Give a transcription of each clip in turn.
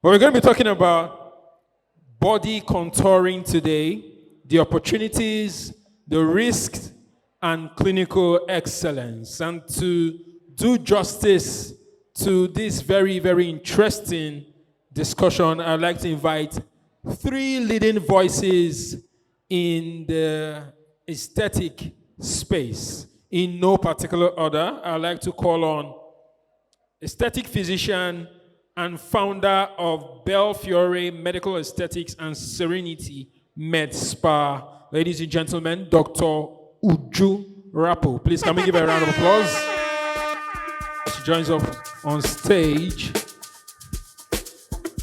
But we're going to be talking about body contouring today, the opportunities, the risks, and clinical excellence. And to do justice to this very, very interesting discussion, I'd like to invite three leading voices in the aesthetic space. In no particular order, I'd like to call on aesthetic physician and founder of Belfiore Medical Aesthetics and Serenity Med Spa. Ladies and gentlemen, Dr. Uju Rapo. Please come and give her a round of applause. She joins us on stage.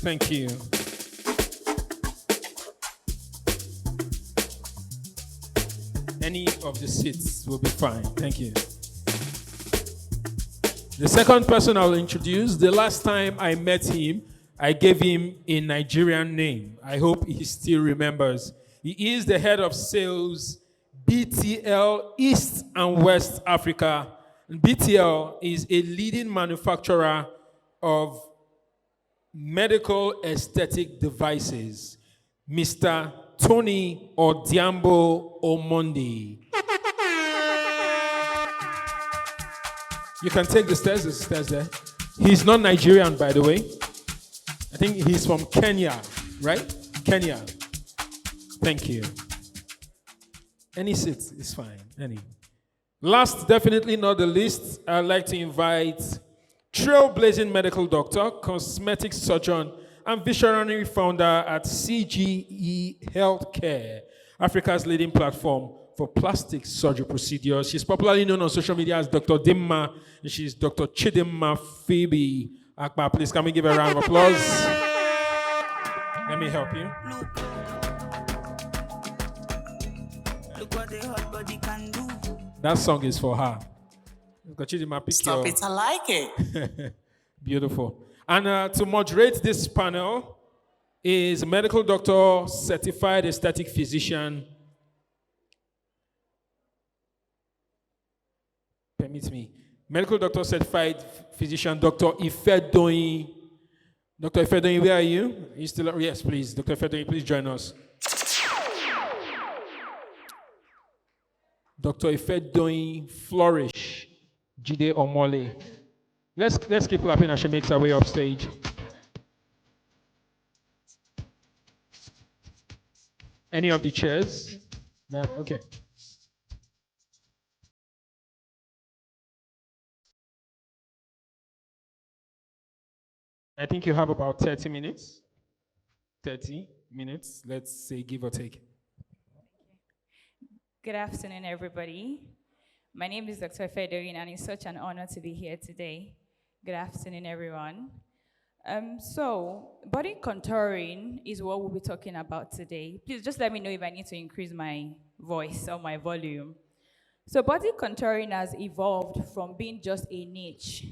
Thank you. Any of the seats will be fine. Thank you. The second person I'll introduce, the last time I met him, I gave him a Nigerian name. I hope he still remembers. He is the head of sales, BTL East and West Africa. And BTL is a leading manufacturer of medical aesthetic devices. Mr. Tony Odiambo Omondi. You can take the stairs, there's stairs there. He's not Nigerian, by the way. I think he's from Kenya, right? Kenya. Thank you. Any seat is fine, any. Last, definitely not the least, I'd like to invite trailblazing medical doctor, cosmetic surgeon, and visionary founder at CGE Healthcare, Africa's leading platform for plastic surgery procedures. She's popularly known on social media as Dr. Dimma, and she's Dr. Chidimma Phoebe Akpa. Please come and give her a round of applause. Let me help you. Look what the hot body can do. That song is for her. Dr. Chidimma, pick Stop it, I like it. Beautiful. And to moderate this panel is medical doctor, certified aesthetic physician. Permit me. Medical doctor, certified physician, Dr. Ifedoyin. Dr. Ifedoyin, where are you? Are you still? Yes, please. Dr. Ifedoyin, please join us. Dr. Ifedoyin Flourish. Jide Omole. Let's keep clapping as she makes her way up stage. Any of the chairs? No? Okay. I think you have about 30 minutes. 30 minutes, let's say, give or take. Good afternoon, everybody. My name is Dr. Fedorin, and it's such an honor to be here today. Good afternoon, everyone. So, body contouring is what we'll be talking about today. Please just let me know if I need to increase my voice or my volume. So, body contouring has evolved from being just a niche,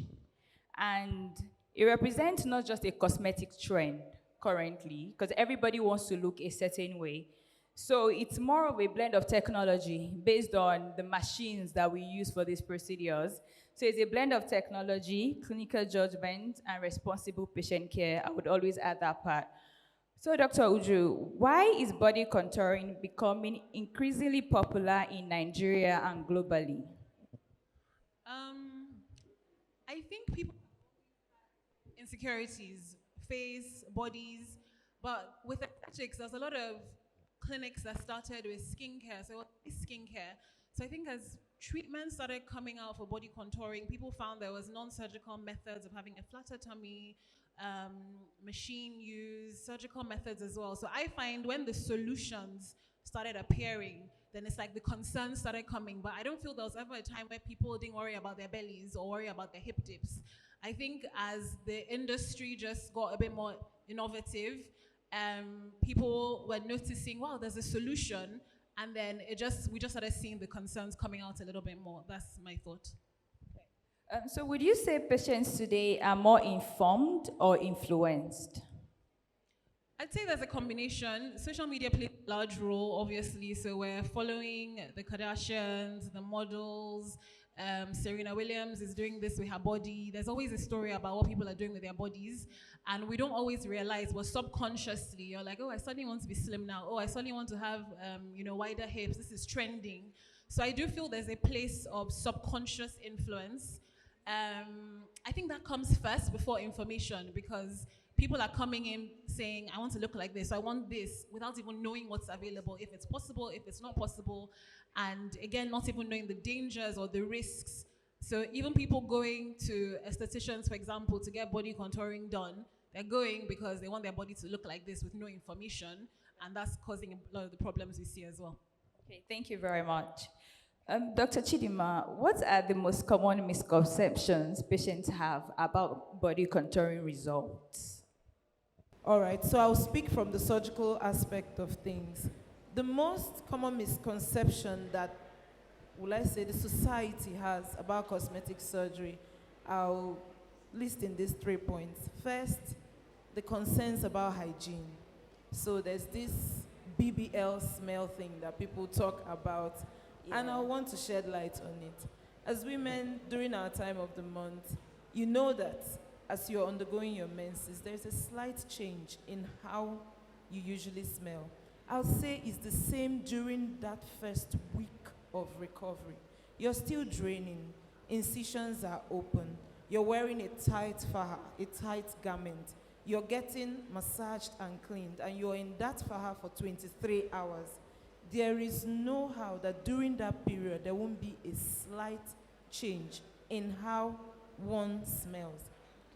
and it represents not just a cosmetic trend currently, because everybody wants to look a certain way. So it's more of a blend of technology based on the machines that we use for these procedures. So it's a blend of technology, clinical judgment, and responsible patient care. I would always add that part. So Dr. Uju, why is body contouring becoming increasingly popular in Nigeria and globally? I think people insecurities, face, bodies, but with aesthetics, there's a lot of clinics that started with skincare, so skincare. So I think as treatments started coming out for body contouring, people found there was non-surgical methods of having a flatter tummy, machine use, surgical methods as well. So I find when the solutions started appearing, then it's like the concerns started coming. But I don't feel there was ever a time where people didn't worry about their bellies or worry about their hip dips. I think as the industry just got a bit more innovative, people were noticing, wow, there's a solution, and then we just started seeing the concerns coming out a little bit more. That's my thought. So would you say patients today are more informed or influenced? I'd say there's a combination. Social media plays a large role, obviously, so we're following the Kardashians, the models, Serena Williams is doing this with her body. There's always a story about what people are doing with their bodies, and we don't always realize, but subconsciously, you're like, oh, I suddenly want to be slim now. Oh, I suddenly want to have, wider hips. This is trending. So I do feel there's a place of subconscious influence. I think that comes first before information, because people are coming in saying, I want to look like this, I want this, without even knowing what's available, if it's possible, if it's not possible, and again, not even knowing the dangers or the risks. So even people going to estheticians, for example, to get body contouring done, they're going because they want their body to look like this with no information, and that's causing a lot of the problems we see as well. Okay, thank you very much. Dr. Chidima, what are the most common misconceptions patients have about body contouring results? All right, so I'll speak from the surgical aspect of things. The most common misconception that, will I say, the society has about cosmetic surgery, I'll list in these 3 points. First, the concerns about hygiene. So there's this BBL smell thing that people talk about, and I want to shed light on it. As women, during our time of the month, you know that as you're undergoing your menses, there's a slight change in how you usually smell. I'll say it's the same during that first week of recovery. You're still draining, incisions are open, you're wearing a tight faja, a tight garment, you're getting massaged and cleaned, and you're in that faja for 23 hours. There is no how that during that period there won't be a slight change in how one smells.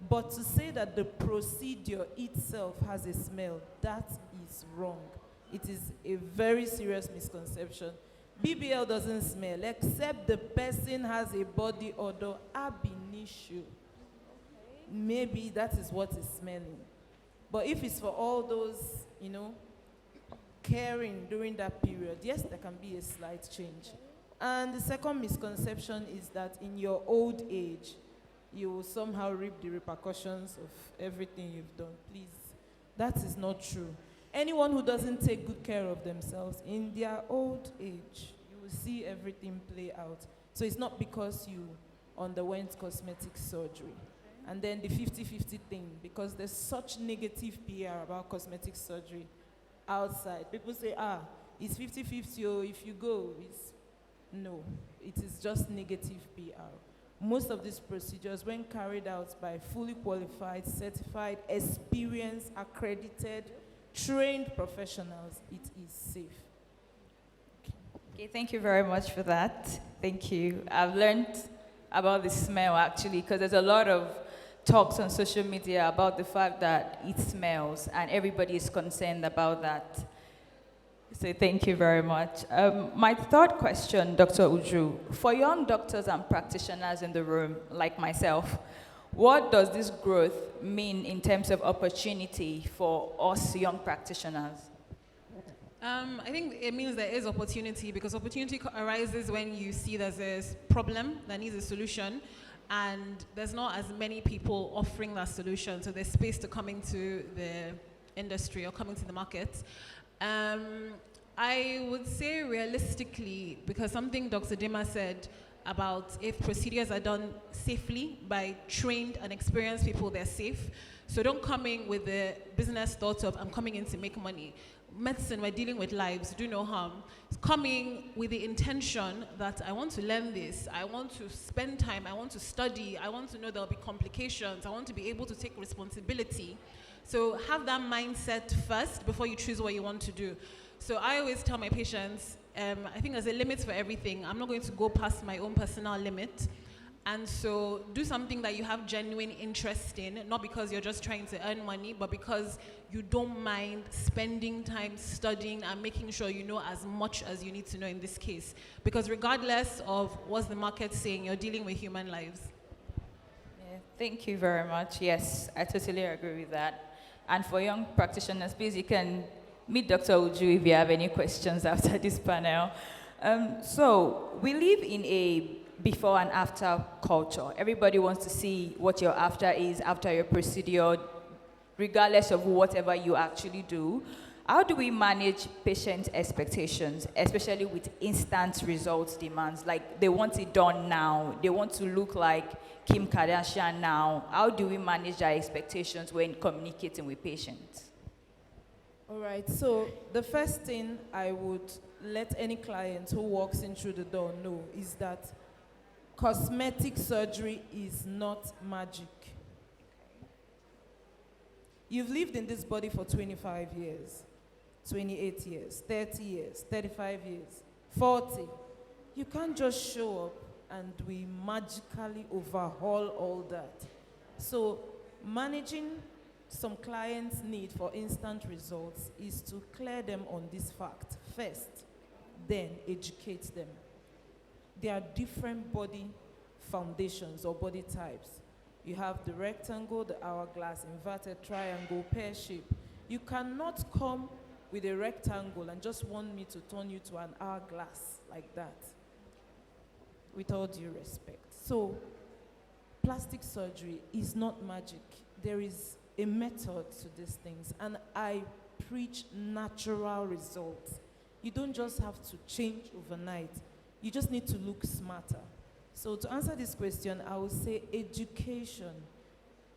But to say that the procedure itself has a smell, that is wrong. It is a very serious misconception. BBL doesn't smell, except the person has a body odor ab initio. Maybe that is what is smelling. But if it's for all those, caring during that period, yes, there can be a slight change. And the second misconception is that in your old age, you will somehow reap the repercussions of everything you've done. Please, that is not true. Anyone who doesn't take good care of themselves in their old age, you will see everything play out. So it's not because you underwent cosmetic surgery. And then the 50-50 thing, because there's such negative PR about cosmetic surgery outside. People say, it's 50-50, or if you go, no, it is just negative PR. Most of these procedures, when carried out by fully qualified, certified, experienced, accredited, trained professionals, it is safe. Okay, thank you very much for that. Thank you. I've learned about the smell, actually, because there's a lot of talks on social media about the fact that it smells, and everybody is concerned about that. So thank you very much. My third question, Dr. Uju, for young doctors and practitioners in the room, like myself, what does this growth mean in terms of opportunity for us young practitioners? I think it means there is opportunity, because opportunity arises when you see there's a problem that needs a solution, and there's not as many people offering that solution, so there's space to come into the industry or come into the market. I would say realistically, because something Dr. Dima said about if procedures are done safely by trained and experienced people, they're safe. So don't come in with the business thought of, I'm coming in to make money. Medicine, we're dealing with lives, do no harm. Coming with the intention that I want to learn this, I want to spend time, I want to study, I want to know there'll be complications, I want to be able to take responsibility. So have that mindset first before you choose what you want to do. So I always tell my patients, I think there's a limit for everything. I'm not going to go past my own personal limit. And so do something that you have genuine interest in, not because you're just trying to earn money, but because you don't mind spending time studying and making sure you know as much as you need to know in this case. Because regardless of what the market's saying, you're dealing with human lives. Yeah, thank you very much. Yes, I totally agree with that. And for young practitioners, please, you can meet Dr. Uju if you have any questions after this panel. So we live in a before and after culture. Everybody wants to see what your after is after your procedure, regardless of whatever you actually do. How do we manage patient expectations, especially with instant results demands? Like they want it done now, they want to look like Kim Kardashian now. How do we manage our expectations when communicating with patients? All right, so the first thing I would let any client who walks in through the door know is that cosmetic surgery is not magic. You've lived in this body for 25 years, 28 years, 30 years, 35 years, 40. You can't just show up and we magically overhaul all that. So managing some clients' need for instant results is to clear them on this fact first, then educate them. There are different body foundations or body types. You have the rectangle, the hourglass, inverted triangle, pear shape. You cannot come with a rectangle and just want me to turn you to an hourglass like that, with all due respect. So, plastic surgery is not magic. There is a method to these things, and I preach natural results. You don't just have to change overnight. You just need to look smarter. So to answer this question, I would say education.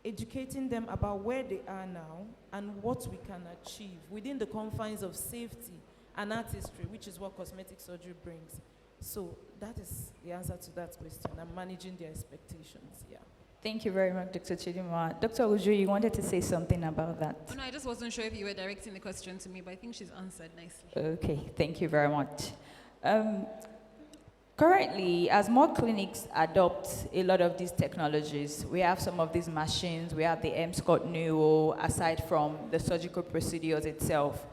Educating them about where they are now and what we can achieve within the confines of safety and artistry, which is what cosmetic surgery brings. So that is the answer to that question. I'm managing their expectations, yeah. Thank you very much, Dr. Chidima. Dr. Uju, you wanted to say something about that? Oh, no, I just wasn't sure if you were directing the question to me, but I think she's answered nicely. Okay, thank you very much. Currently, as more clinics adopt a lot of these technologies, we have some of these machines, we have the M-Scott Neuro, aside from the surgical procedures itself.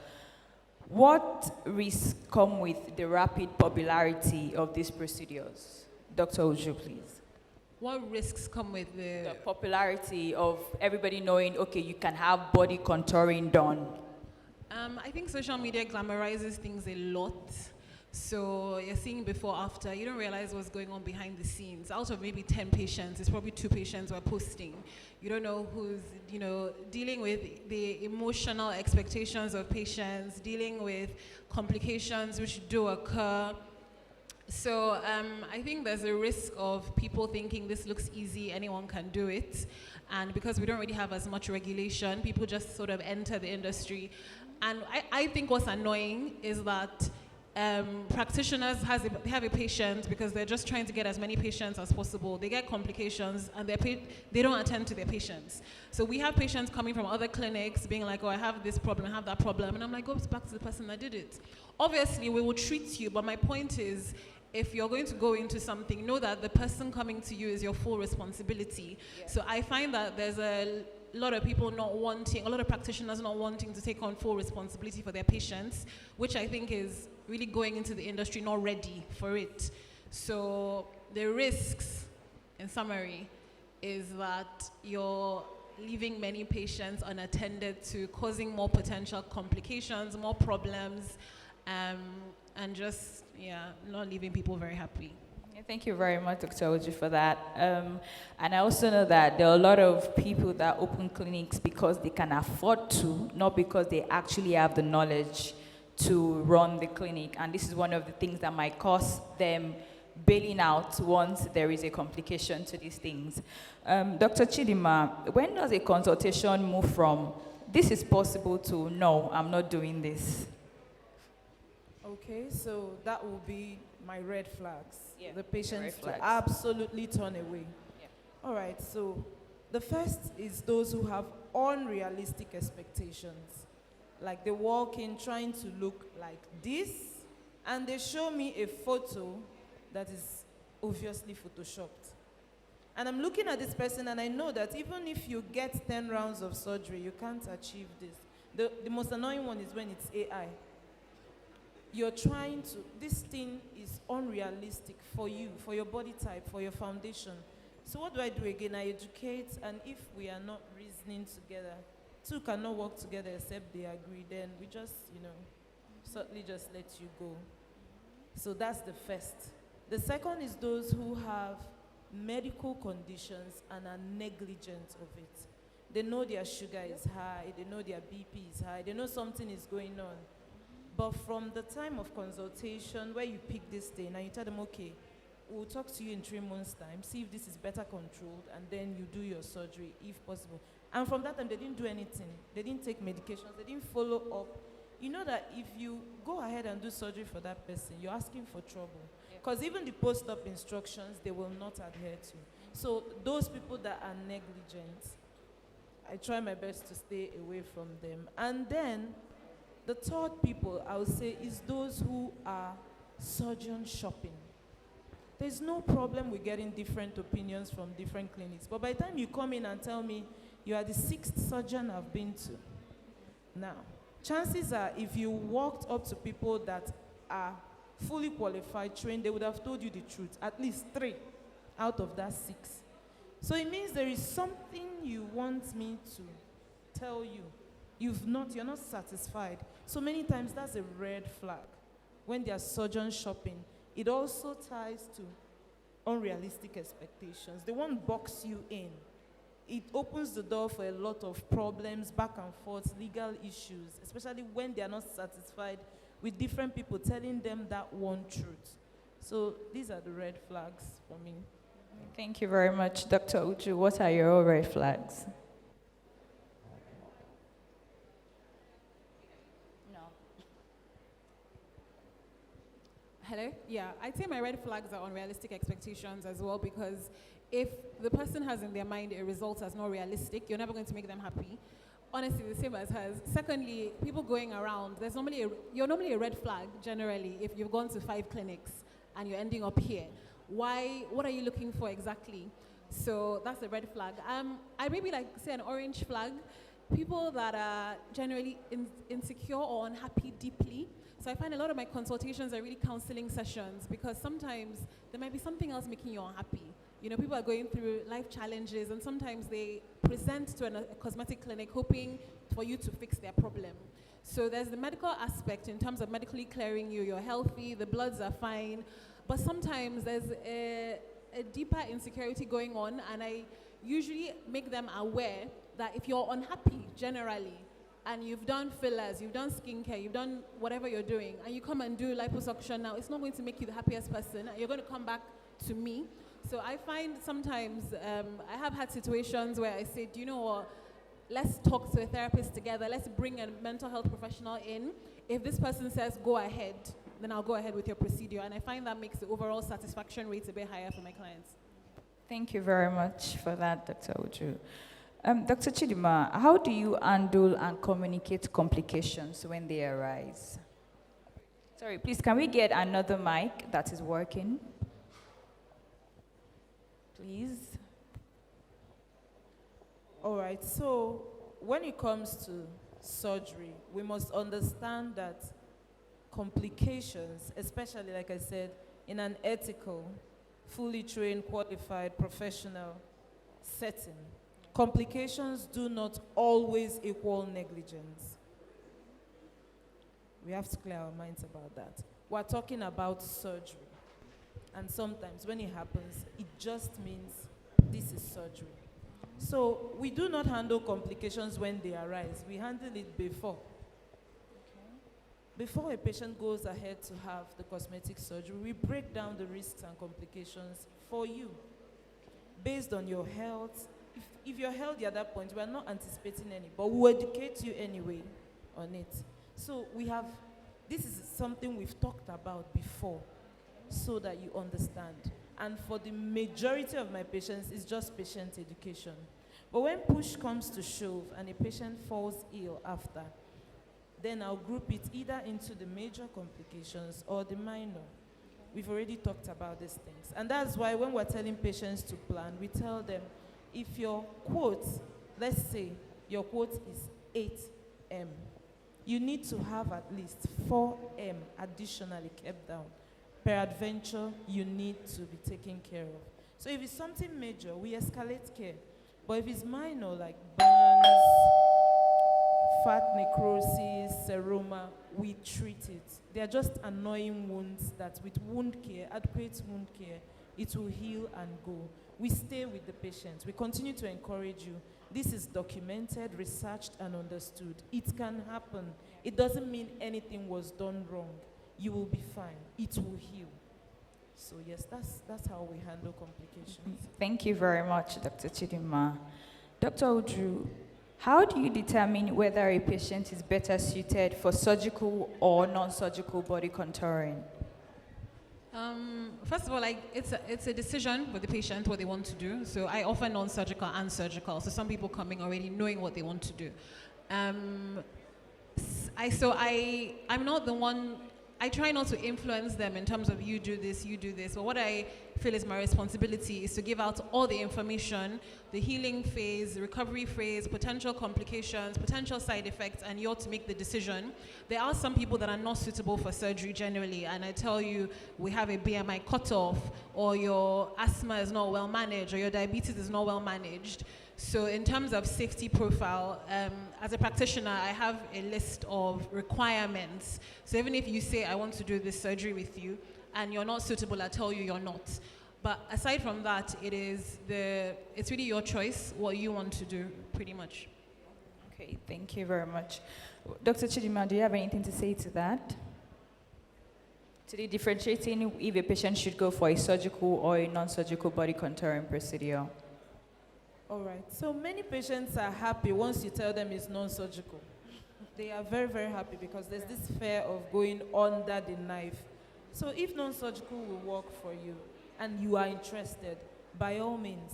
What risks come with the rapid popularity of these procedures? Dr. Uju, please. What risks come with The popularity of everybody knowing, okay, you can have body contouring done. I think social media glamorizes things a lot. So you're seeing before, after, you don't realize what's going on behind the scenes. Out of maybe 10 patients, it's probably 2 patients who are posting. You don't know who's, dealing with the emotional expectations of patients, dealing with complications which do occur. So I think there's a risk of people thinking this looks easy, anyone can do it. And because we don't really have as much regulation, people just sort of enter the industry. And I think what's annoying is that practitioners have a patient because they're just trying to get as many patients as possible. They get complications and they don't attend to their patients. So we have patients coming from other clinics being like, oh, I have this problem, I have that problem. And I'm like, go back to the person that did it. Obviously, we will treat you, but my point is, if you're going to go into something, know that the person coming to you is your full responsibility. Yeah. So I find that there's a lot of people a lot of practitioners not wanting to take on full responsibility for their patients, which I think is really going into the industry not ready for it. So the risks, in summary, is that you're leaving many patients unattended to, causing more potential complications, more problems, and just, not leaving people very happy. Thank you very much, Dr. Oji, for that. And I also know that there are a lot of people that open clinics because they can afford to, not because they actually have the knowledge to run the clinic. And this is one of the things that might cause them bailing out once there is a complication to these things. Dr. Chidima, when does a consultation move from this is possible to no, I'm not doing this? Okay, so that will be my red flags. Yeah, the patients to absolutely turn away. Yeah. All right, so the first is those who have unrealistic expectations. Like they walk in trying to look like this, and they show me a photo that is obviously photoshopped. And I'm looking at this person and I know that even if you get 10 rounds of surgery, you can't achieve this. The most annoying one is when it's AI. You're trying to, this thing is unrealistic for you, for your body type, for your foundation. So what do I do again? I educate, and if we are not reasoning together, two cannot work together except they agree, then we just, certainly just let you go. So that's the first. The second is those who have medical conditions and are negligent of it. They know their sugar is high, they know their BP is high, they know something is going on. But from the time of consultation, where you pick this thing and you tell them, okay, we'll talk to you in 3 months' time, see if this is better controlled, and then you do your surgery if possible. And from that time, they didn't do anything. They didn't take medications, they didn't follow up. You know that if you go ahead and do surgery for that person, you're asking for trouble. Because even the post-op instructions, they will not adhere to. So those people that are negligent, I try my best to stay away from them. And then, the third people, I would say, is those who are surgeon shopping. There's no problem with getting different opinions from different clinics. But by the time you come in and tell me, you are the 6th surgeon I've been to. Now, chances are, if you walked up to people that are fully qualified, trained, they would have told you the truth. At least 3 out of that 6. So it means there is something you want me to tell you. You're not satisfied. So many times that's a red flag. When they are surgeon shopping, it also ties to unrealistic expectations. They won't box you in. It opens the door for a lot of problems, back and forth, legal issues, especially when they are not satisfied with different people telling them that one truth. So these are the red flags for me. Thank you very much, Dr. Uju. What are your red flags? Hello? Yeah, I'd say my red flags are unrealistic expectations as well, because if the person has in their mind a result that's not realistic, you're never going to make them happy. Honestly, the same as hers. Secondly, people going around, you're normally a red flag, generally, if you've gone to 5 clinics and you're ending up here. What are you looking for exactly? So that's a red flag. I maybe say an orange flag. People that are generally insecure or unhappy deeply. So I find a lot of my consultations are really counseling sessions, because sometimes there might be something else making you unhappy. You know, people are going through life challenges, and sometimes they present to a cosmetic clinic hoping for you to fix their problem. So there's the medical aspect in terms of medically clearing you. You're healthy, the bloods are fine, but sometimes there's a deeper insecurity going on, and I usually make them aware that if you're unhappy generally, and you've done fillers, you've done skincare, you've done whatever you're doing, and you come and do liposuction now, it's not going to make you the happiest person. You're going to come back to me. So I find sometimes, I have had situations where I say, do you know what, let's talk to a therapist together, let's bring a mental health professional in. If this person says go ahead, then I'll go ahead with your procedure. And I find that makes the overall satisfaction rate a bit higher for my clients. Thank you very much for that, Dr. Uju. Dr. Chidima, how do you handle and communicate complications when they arise? Sorry, please, can we get another mic that is working? Please. All right, so when it comes to surgery, we must understand that complications, especially, like I said, in an ethical, fully trained, qualified, professional setting, complications do not always equal negligence. We have to clear our minds about that. We're talking about surgery. And sometimes when it happens, it just means this is surgery. So we do not handle complications when they arise. We handle it before. Before a patient goes ahead to have the cosmetic surgery, we break down the risks and complications for you based on your health. If you're healthy at that point, we are not anticipating any, but we'll educate you anyway on it. So this is something we've talked about before so that you understand. And for the majority of my patients, it's just patient education. But when push comes to shove and a patient falls ill after, then I'll group it either into the major complications or the minor. We've already talked about these things. And that's why when we're telling patients to plan, we tell them, if your quote, let's say your quote is 8M, you need to have at least 4M additionally kept down. Peradventure, you need to be taken care of. So if it's something major, we escalate care. But if it's minor, like burns, fat necrosis, seroma, we treat it. They are just annoying wounds that with wound care, adequate wound care, it will heal and go. We stay with the patient. We continue to encourage you. This is documented, researched, and understood. It can happen. It doesn't mean anything was done wrong. You will be fine. It will heal. So yes, that's how we handle complications. Thank you very much, Dr. Chidima. Dr. Udru, how do you determine whether a patient is better suited for surgical or non-surgical body contouring? First of all, it's a decision for the patient what they want to do. So I offer non-surgical and surgical. So some people coming already knowing what they want to do. I'm not the one. I try not to influence them in terms of you do this. But what I feel is my responsibility is to give out all the information, the healing phase, the recovery phase, potential complications, potential side effects, and you're to make the decision. There are some people that are not suitable for surgery generally, and I tell you, we have a BMI cutoff, or your asthma is not well managed, or your diabetes is not well managed. So in terms of safety profile, as a practitioner, I have a list of requirements. So even if you say, I want to do this surgery with you, and you're not suitable, I tell you you're not. But aside from that, it's really your choice, what you want to do, pretty much. Okay, thank you very much. Dr. Chidima, do you have anything to say to that? To the differentiating if a patient should go for a surgical or a non-surgical body contouring procedure? All right. So many patients are happy once you tell them it's non-surgical. They are very, very happy because there's this fear of going under the knife. So if non-surgical will work for you and you are interested, by all means.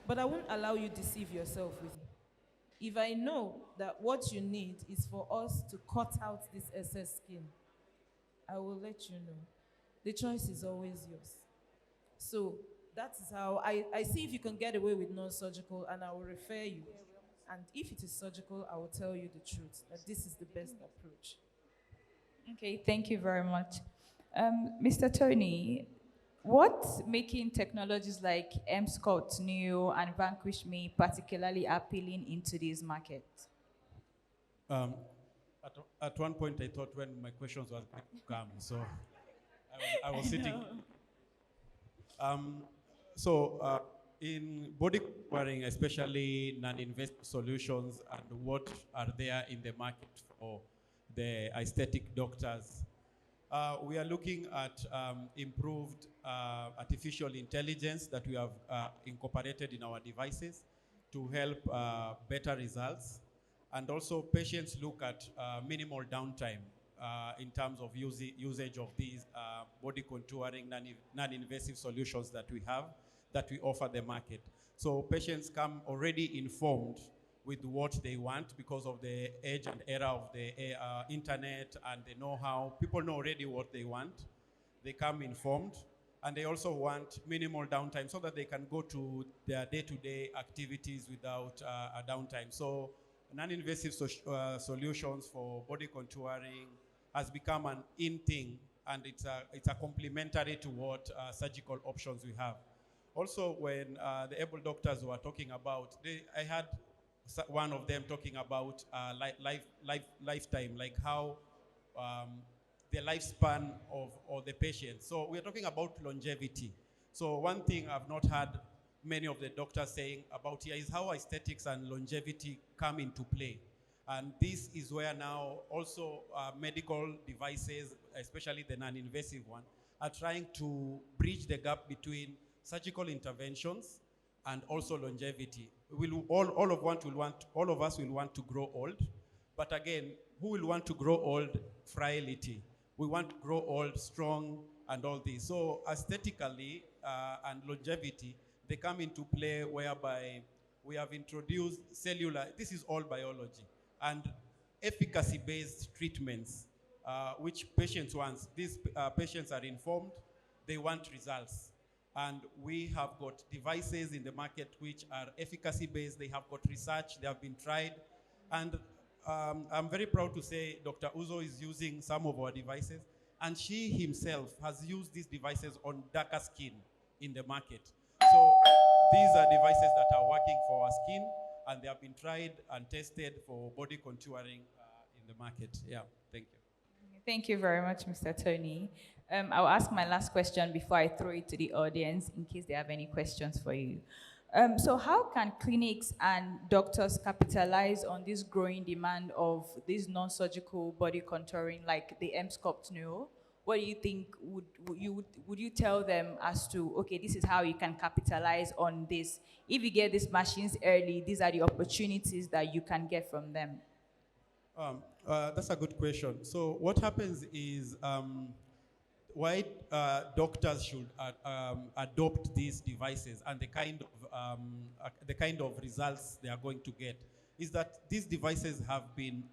But I won't allow you deceive yourself with it. If I know that what you need is for us to cut out this excess skin, I will let you know. The choice is always yours. So that is how I see if you can get away with non-surgical, and I will refer you. And if it is surgical, I will tell you the truth, that this is the best approach. Okay, thank you very much. Mr. Tony, what's making technologies like MSCOT Neo and Vanquish Me particularly appealing in today's market? At one point, I thought when my questions were going to come, so I was sitting. In body contouring, especially non-invasive solutions, and what are there in the market for the aesthetic doctors, we are looking at improved artificial intelligence that we have incorporated in our devices to help better results. And also patients look at minimal downtime in terms of usage of these body contouring non-invasive solutions that we have, that we offer the market. So patients come already informed with what they want because of the age and era of the internet and the know-how. People know already what they want. They come informed, and they also want minimal downtime so that they can go to their day-to-day activities without a downtime. So non-invasive solutions for body contouring has become an in thing, and it's a complementary to what surgical options we have. Also, when the able doctors were talking about, I had one of them talking about lifetime, like how the lifespan of the patient. So we're talking about longevity. So one thing I've not heard many of the doctors saying about here is how aesthetics and longevity come into play. And this is where now also medical devices, especially the non-invasive one, are trying to bridge the gap between surgical interventions and also longevity. All of us will want to grow old, but again, who will want to grow old? Frailty. We want to grow old, strong, and all this. So aesthetically and longevity, they come into play whereby we have introduced cellular, this is all biology, and efficacy-based treatments, which patients want. These patients are informed, they want results. And we have got devices in the market which are efficacy-based, they have got research, they have been tried. And I'm very proud to say Dr. Uzo is using some of our devices, and she himself has used these devices on darker skin in the market. So these are devices that are working for our skin, and they have been tried and tested for body contouring in the market. Yeah, thank you. Thank you very much, Mr. Tony. I'll ask my last question before I throw it to the audience in case they have any questions for you. So how can clinics and doctors capitalize on this growing demand of this non-surgical body contouring, like the M-Sculpt Neo? What do you think would you tell them as to, okay, this is how you can capitalize on this? If you get these machines early, these are the opportunities that you can get from them. That's a good question. So what happens is why doctors should adopt these devices and the kind of results they are going to get is that these devices have been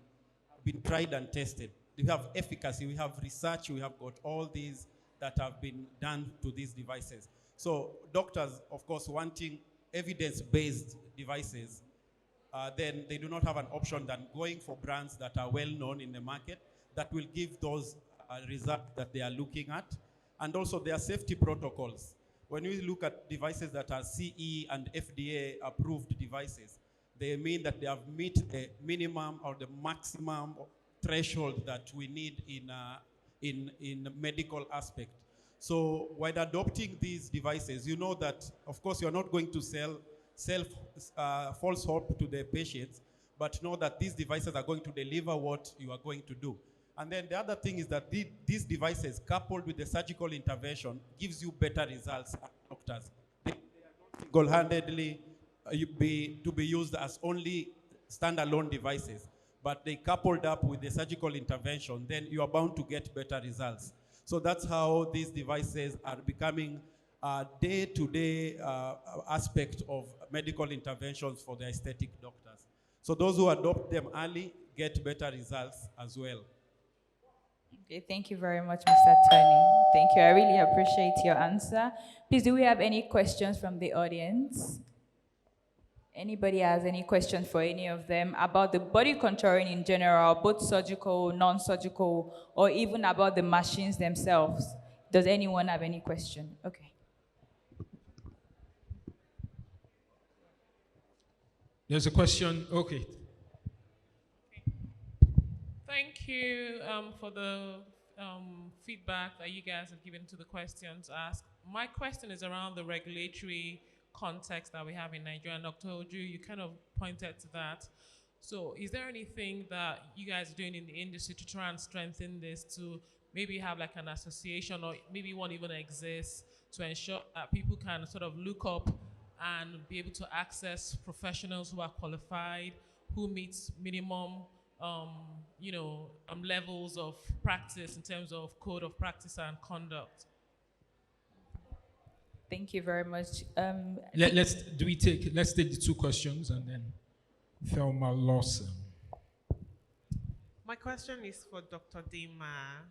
tried and tested. We have efficacy, we have research, we have got all these that have been done to these devices. So doctors, of course, wanting evidence-based devices, then they do not have an option than going for brands that are well known in the market that will give those results that they are looking at. And also their safety protocols. When we look at devices that are CE and FDA approved devices, they mean that they have met the minimum or the maximum threshold that we need in medical aspect. So when adopting these devices, you know that, of course, you're not going to sell false hope to the patients, but know that these devices are going to deliver what you are going to do. And then the other thing is that these devices, coupled with the surgical intervention, gives you better results as doctors. They are not single-handedly to be used as only standalone devices, but they coupled up with the surgical intervention, then you are bound to get better results. So that's how these devices are becoming a day-to-day aspect of medical interventions for the aesthetic doctors. So those who adopt them early get better results as well. Okay, thank you very much, Mr. Tony. Thank you. I really appreciate your answer. Please, do we have any questions from the audience? Anybody has any questions for any of them about the body contouring in general, both surgical, non-surgical, or even about the machines themselves? Does anyone have any question? Okay. There's a question. Okay. Thank you for the feedback that you guys have given to the questions asked. My question is around the regulatory context that we have in Nigeria. And Dr. Oju, you kind of pointed to that. So is there anything that you guys are doing in the industry to try and strengthen this, to maybe have like an association, or maybe one even exists, to ensure that people can sort of look up and be able to access professionals who are qualified, who meets minimum levels of practice in terms of code of practice and conduct? Thank you very much. Let's take the two questions and then Thelma Lawson. My question is for Dr. Dima.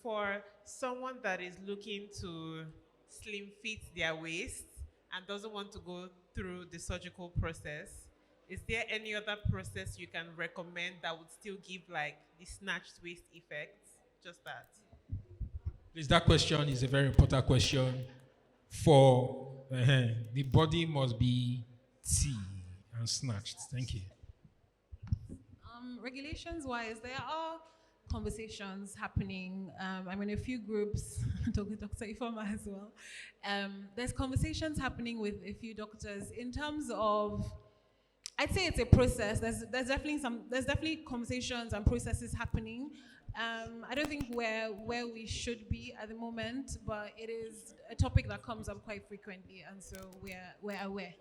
For someone that is looking to slim fit their waist and doesn't want to go through the surgical process, is there any other process you can recommend that would still give like the snatched waist effect? Just that. Please, that question is a very important question. For the body must be T and snatched. Thank you. Regulations-wise, there are conversations happening. I'm in a few groups, talking to Dr. Ifoma as well. There's conversations happening with a few doctors in terms of, I'd say it's a process. There's definitely conversations and processes happening. I don't think we're where we should be at the moment, but it is a topic that comes up quite frequently, and so we're aware.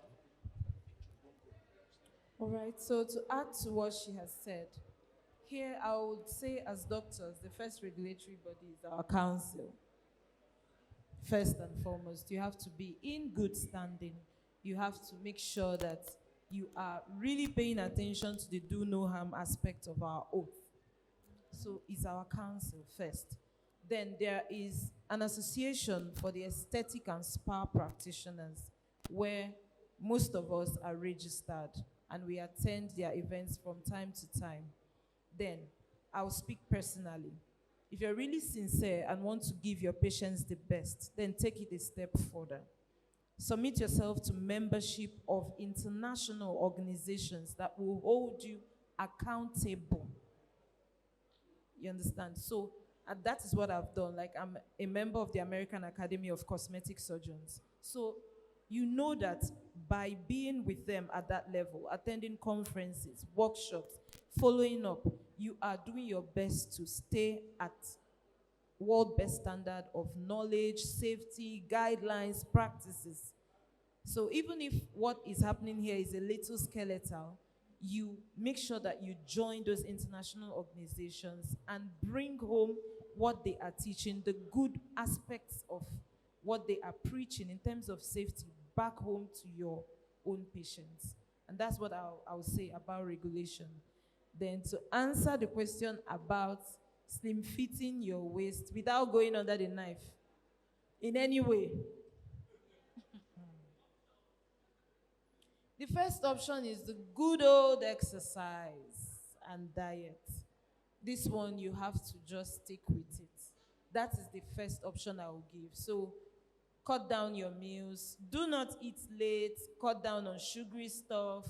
All right, so to add to what she has said, here I would say as doctors, the first regulatory body is our council. First and foremost, you have to be in good standing. You have to make sure that you are really paying attention to the do no harm aspect of our oath. So it's our council first. Then there is an association for the aesthetic and spa practitioners where most of us are registered and we attend their events from time to time. Then I'll speak personally. If you're really sincere and want to give your patients the best, then take it a step further. Submit yourself to membership of international organizations that will hold you accountable. You understand? So that is what I've done. Like, I'm a member of the American Academy of Cosmetic Surgeons. So you know that by being with them at that level, attending conferences, workshops, following up, you are doing your best to stay at world best standard of knowledge, safety, guidelines, practices. So even if what is happening here is a little skeletal, you make sure that you join those international organizations and bring home what they are teaching, the good aspects of what they are preaching in terms of safety back home to your own patients. And that's what I'll say about regulation. Then to answer the question about slim fitting your waist without going under the knife in any way. The first option is the good old exercise and diet. This one you have to just stick with it. That is the first option I will give. So cut down your meals, do not eat late, cut down on sugary stuff,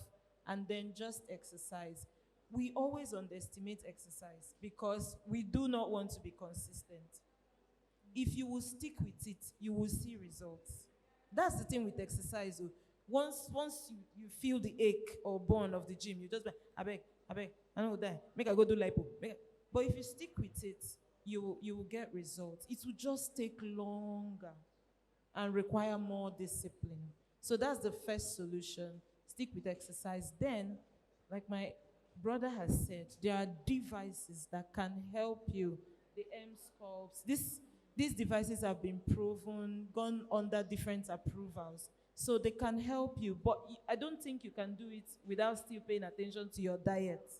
and then just exercise. We always underestimate exercise because we do not want to be consistent. If you will stick with it, you will see results. That's the thing with exercise. Once you feel the ache or burn of the gym, you just be, I beg, I don't die. Make I go do lipo. But if you stick with it, you will get results. It will just take longer and require more discipline. So that's the first solution. Stick with exercise. Then, like my brother has said, there are devices that can help you. The M-Sculpts. These devices have been proven, gone under different approvals. So they can help you. But I don't think you can do it without still paying attention to your diet.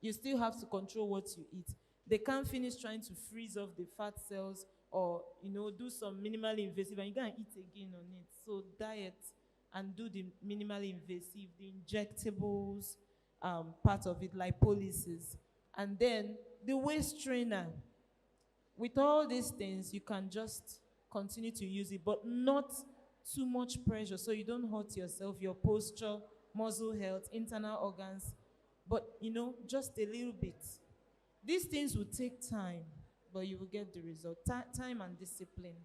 You still have to control what you eat. They can't finish trying to freeze off the fat cells or, do some minimally invasive, and you can't eat again on it. So diet and do the minimally invasive, the injectables, part of it, lipolysis. And then the waist trainer. With all these things, you can just continue to use it, but not too much pressure so you don't hurt yourself, your posture, muscle health, internal organs. But, just a little bit. These things will take time, but you will get the result. Time and discipline.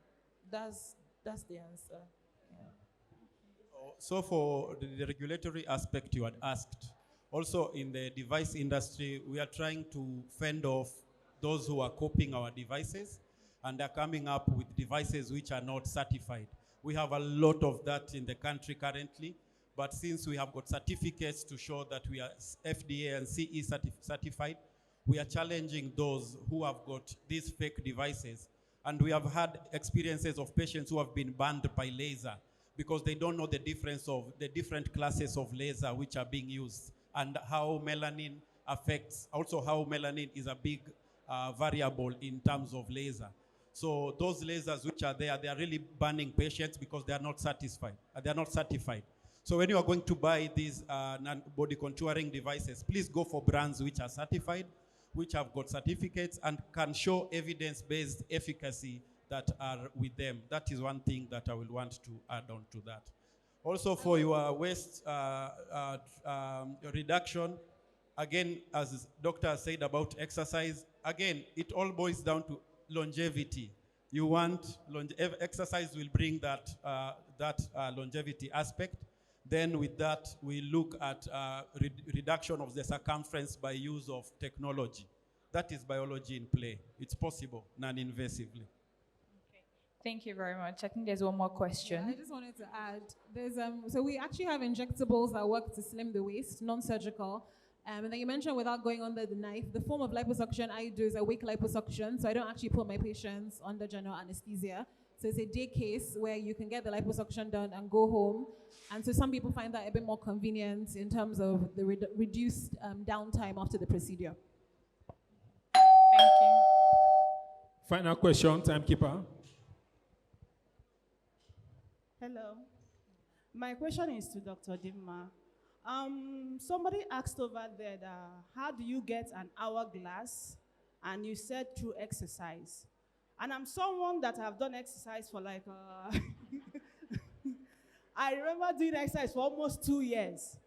That's the answer. Yeah. So for the regulatory aspect you had asked, also in the device industry, we are trying to fend off those who are copying our devices and are coming up with devices which are not certified. We have a lot of that in the country currently, but since we have got certificates to show that we are FDA and CE certified, we are challenging those who have got these fake devices. And we have had experiences of patients who have been banned by laser because they don't know the difference of the different classes of laser which are being used and how melanin affects, also how melanin is a big variable in terms of laser. So those lasers which are there, they are really banning patients because they are not satisfied. They are not certified. So when you are going to buy these body contouring devices, please go for brands which are certified, which have got certificates and can show evidence-based efficacy that are with them. That is one thing that I will want to add on to that. Also for your waist reduction, again, as doctor said about exercise, again, it all boils down to longevity. You want exercise will bring that longevity aspect. Then with that, we look at reduction of the circumference by use of technology. That is biology in play. It's possible, non-invasively. Okay. Thank you very much. I think there's one more question. Yeah, I just wanted to add, so we actually have injectables that work to slim the waist, non-surgical. And then you mentioned without going under the knife, the form of liposuction I do is awake liposuction, so I don't actually put my patients under general anesthesia. So it's a day case where you can get the liposuction done and go home. And so some people find that a bit more convenient in terms of the reduced downtime after the procedure. Thank you. Final question, timekeeper. Hello. My question is to Dr. Dimma. Somebody asked over there that, how do you get an hourglass? And you said through exercise. And I'm someone that have done exercise for like, I remember doing exercise for almost 2 years.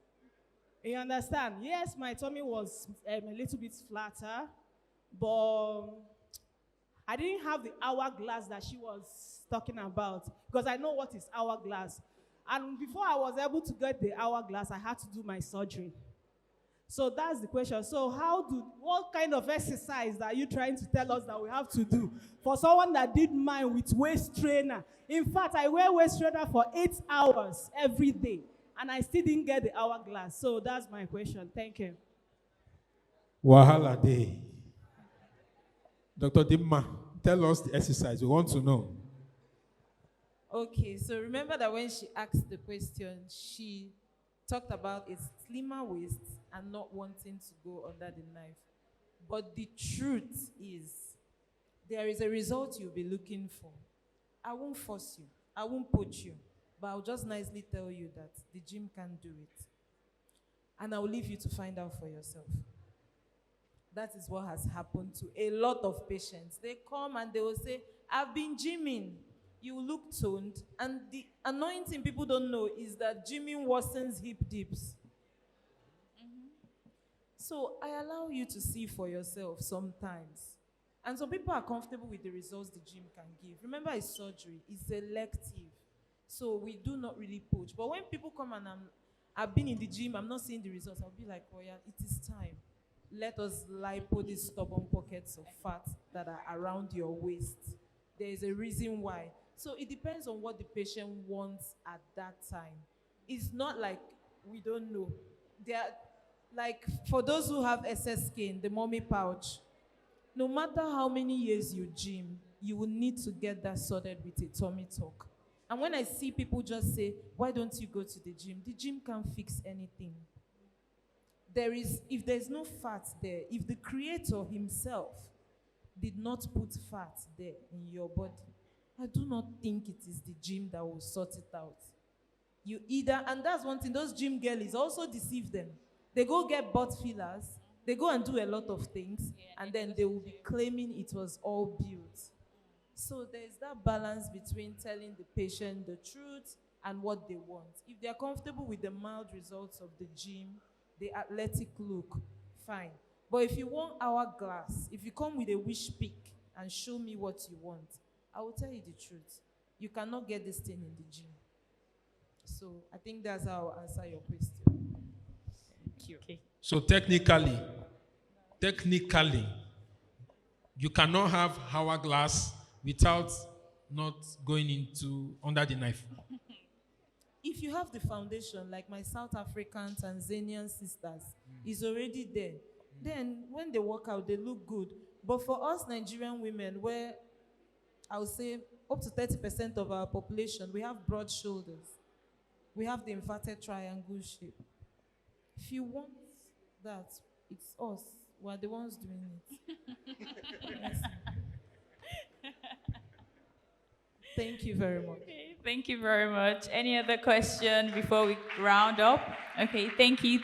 You understand? Yes, my tummy was a little bit flatter, but I didn't have the hourglass that she was talking about because I know what is hourglass. And before I was able to get the hourglass, I had to do my surgery. So that's the question. So what kind of exercise are you trying to tell us that we have to do for someone that did mine with waist trainer? In fact, I wear waist trainer for 8 hours every day, and I still didn't get the hourglass. So that's my question. Thank you. Wahala day. Dr. Dimma, tell us the exercise. We want to know. Okay, so remember that when she asked the question, she talked about a slimmer waist and not wanting to go under the knife. But the truth is, there is a result you'll be looking for. I won't force you, I won't put you, but I'll just nicely tell you that the gym can do it. And I'll leave you to find out for yourself. That is what has happened to a lot of patients. They come and they will say, I've been gymming. You look toned. And the annoying thing people don't know is that gymming worsens hip dips. So I allow you to see for yourself sometimes. And some people are comfortable with the results the gym can give. Remember, it's surgery. It's elective. So we do not really poach. But when people come and I've been in the gym, I'm not seeing the results, I'll be like, oh yeah, it is time. Let us lipo these stubborn pockets of fat that are around your waist. There is a reason why. So it depends on what the patient wants at that time. It's not like we don't know. They are, like, for those who have excess skin, the mommy pouch, no matter how many years you gym, you will need to get that sorted with a tummy tuck. And when I see people just say, why don't you go to the gym can't fix anything. If there's no fat there, if the creator himself did not put fat there in your body, I do not think it is the gym that will sort it out. You either, and that's one thing, those gym girlies also deceive them. They go get butt fillers, they go and do a lot of things, and then they will be claiming it was all built. So there's that balance between telling the patient the truth and what they want. If they're comfortable with the mild results of the gym, the athletic look, fine. But if you want hourglass, if you come with a wish pick and show me what you want, I will tell you the truth. You cannot get this thing in the gym. So I think that's how I'll answer your question. Thank you. Okay. So technically, you cannot have hourglass without not going into under the knife. If you have the foundation, like my South African, Tanzanian sisters, is already there, then when they work out, they look good. But for us Nigerian women, where I would say up to 30% of our population, we have broad shoulders. We have the inverted triangle shape. If you want that, it's us. We're the ones doing it. Yes. Thank you very much. Okay, thank you very much. Any other question before we round up? Okay, thank you.